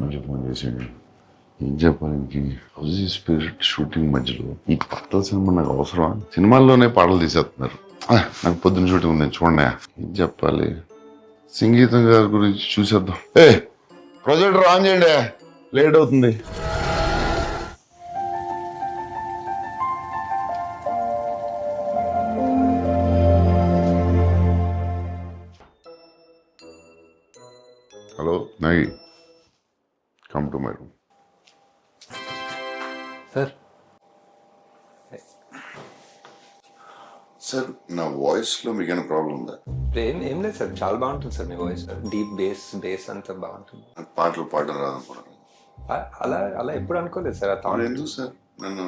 నుంచి ఫోన్ చేసాడు. ఏం చెప్పాలి ఇంక హౌజీ స్పిరిట్ షూటింగ్ మధ్యలో ఈ పాటల సినిమా నాకు అవసరమా? సినిమాల్లోనే పాటలు తీసేస్తున్నారు. నాకు పొద్దున్న షూటింగ్ ఉంది చూడండి. ఏం చెప్పాలి? సంగీతం గారి గురించి చూసేద్దాం. ప్రొజెక్టర్ ఆన్ చేయండి, లేట్ అవుతుంది. Hello Nagi, come to my room. Sir sir, నా వాయిస్ లో మీకు ఏమైనా ప్రాబ్లం ఉందా? ఏం లేదు సార్, చాలా బాగుంటుంది సార్ మీ వాయిస్. డీప్ బేస్ అంతా బాగుంటుంది. పాటలు పాడడం రాదనుకున్నాను. అలా ఎప్పుడు అనుకోలేదు సార్. ఎందుకు సార్ నన్ను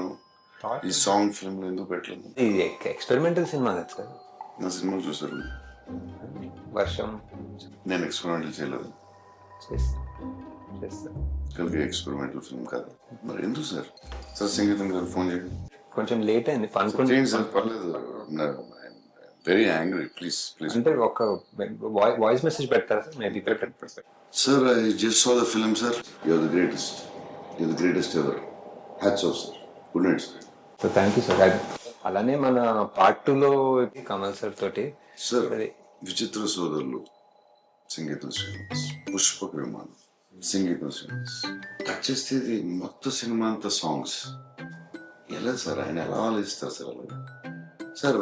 ఈ సాంగ్ ఫిల్మ్ లో ఎందుకు పెట్టలేదు? ఇది ఎక్స్పెరిమెంటల్ సినిమా కదా సార్. నా సినిమా చూసారు? వర్షం నేను ఎక్స్పెరిమెంటల్ చేయలేదు. చేస్తా కలిగి ఎక్స్పెరిమెంటల్ ఫిల్మ్ కాదు. మరి ఎందుకు సార్? సార్ సంగీతం గారు ఫోన్ చేయండి. కొంచెం లేట్ అయింది చేయండి సార్, పర్లేదు. Very angry, please please. అంటే ఒక వాయిస్ మెసేజ్ పెడతారా సార్? మేబీ పెడతారు. Sir, I just saw the film sir. You are the greatest. You are the greatest ever. Hats off sir. Good night sir. So thank you sir. అలానే మన part 2లో Kamal sir తోటి sir విచిత్ర సోదరులు సంగీతం శ్రీనివాస్, పుష్పక విమానం సంగీతం శ్రీనివాస్. టచ్ చేస్తే ఇది మొత్తం సినిమా అంతా సాంగ్స్. ఎలా సార్ ఆయన ఎలా ఆలోచిస్తారు సార్? అలాగే సార్,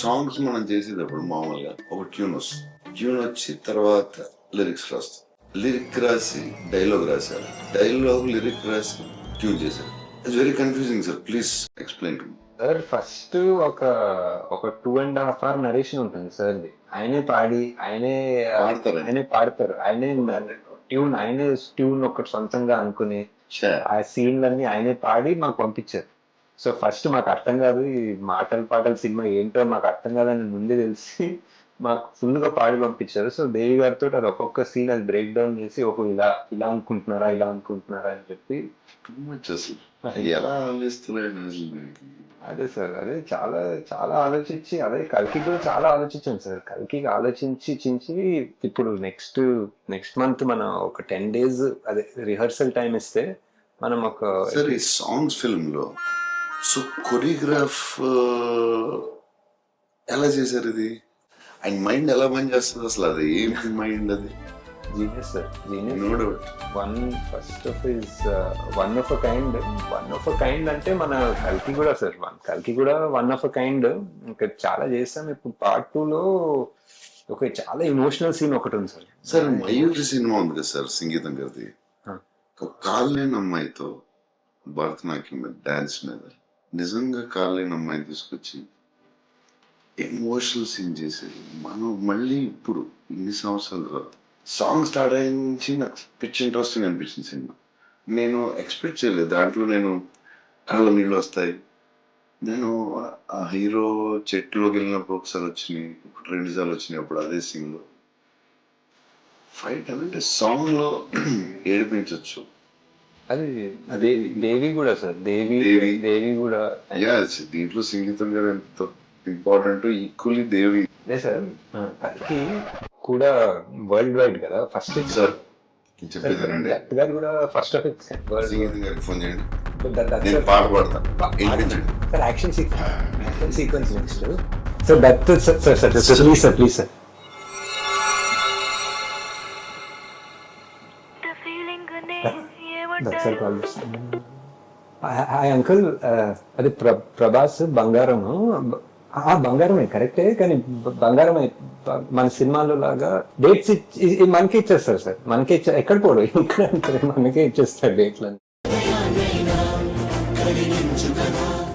సాంగ్స్ మనం చేసేటప్పుడు మామూలుగా ఒక ట్యూన్ వస్తుంది. ట్యూన్ వచ్చి తర్వాత లిరిక్స్ రాస్తాం. లిరిక్ రాసి డైలాగ్ రాశారు, డైలాగ్ లిరిక్ రాసి ట్యూన్ చేశారు. It's very confusing sir. Please explain to me. Sir first ఒక 2.5 hour నరేషన్ ఉంటుంది సార్. ఆయనే పాడి ఆయనే పాడతారు. ఆయనే ట్యూన్ ఒకటి సొంతంగా అనుకుని ఆ సీన్లన్నీ ఆయనే పాడి మాకు పంపించారు. సో ఫస్ట్ మాకు అర్థం కాదు, ఈ పాటల సినిమా ఏంటో మాకు అర్థం కాదని ముందే తెలిసి మాకు ఫుల్ గా పాడి పంపించారు. సో దేవి గారితో అది ఒక్కొక్క సీన్ అది బ్రేక్ డౌన్ చేసి ఇలా అనుకుంటున్నారా అని చెప్పి ఎలా ఆలోచిస్తున్నాడు? అదే సార్, అదే చాలా చాలా ఆలోచించి, అదే కల్కి కూడా చాలా ఆలోచించాను సార్. కల్కి ఆలోచించి ఇప్పుడు నెక్స్ట్ మంత్ మనం ఒక 10 days అదే రిహర్సల్ టైం ఇస్తే మనం ఒక సార్ ఈ సాంగ్స్ ఫిల్మ్ లో సో కొరియోగ్రాఫ్ ఎలా చేశారు? ఇది ఆయన మైండ్ ఎలా పని చేస్తుంది అసలు? అది ఏంటి మైండ్? అది genius sir, genius. No doubt. One of a kind అంటే మన కల్కి కూడా సార్. కల్కి కూడా వన్ ఆఫ్ అ కైండ్. ఇంకా చాలా చేస్తాం. ఇప్పుడు పార్ట్ 2లో ఒక చాలా ఎమోషనల్ సీన్ ఒకటి ఉంది సార్. సార్ మయూరి సినిమా ఉంది కదా సార్ సంగీతం గారిది, ఒక కాల్ లేని అమ్మాయితో భరతనాట్యం మీద డాన్స్ మీద నిజంగా కాల్ లేని అమ్మాయిని తీసుకొచ్చి ఎమోషనల్ సీన్ చేసేది. మనం మళ్ళీ ఇప్పుడు ఇన్ని సంవత్సరాల తర్వాత సాంగ్ స్టార్ట్ అయిన నుంచి నాకు పిచ్ ఇంట్రెస్టింగ్ అనిపించింది సినిమా. నేను ఎక్స్పెక్ట్ చేయలేదు దాంట్లో నేను కళ్ళ నీళ్ళు వస్తాయి. నేను ఆ హీరో చెట్టులోకి వెళ్ళినప్పుడు ఒకసారి వచ్చినాయి, 2 సార్లు వచ్చినాయి. అప్పుడు అదే సీన్ లో ఫైట్ అంటే సాంగ్ లో ఏడిపించవచ్చు. అది దేవి కూడా సార్. దేవి కూడా దీంట్లో సంగీతం గారు ఎంత ఇంపార్టెంట్, ఈక్వల్లీ దేవి. అదే సార్, కల్కి కూడా వరల్డ్ వైడ్ కదా ఫస్ట్ సార్. చెప్పేదానండి, కూడా ఫస్ట్ ఆఫ్ ఇట్స్ సంగీతం గారికి ఫోన్ చేయండి, నేను పాట పాడతాను. Sir action sequence next. So that sir please sir. Hi uncle, అది ప్రభాస్ బంగారము. బంగారమే కరెక్టే, కానీ బంగారమే మన సినిమాలో లాగా డేట్స్ మనకే ఇచ్చేస్తారు సార్. మనకే ఎక్కడ పోడు, ఇక్కడ మనకే ఇచ్చేస్తారు డేట్లని.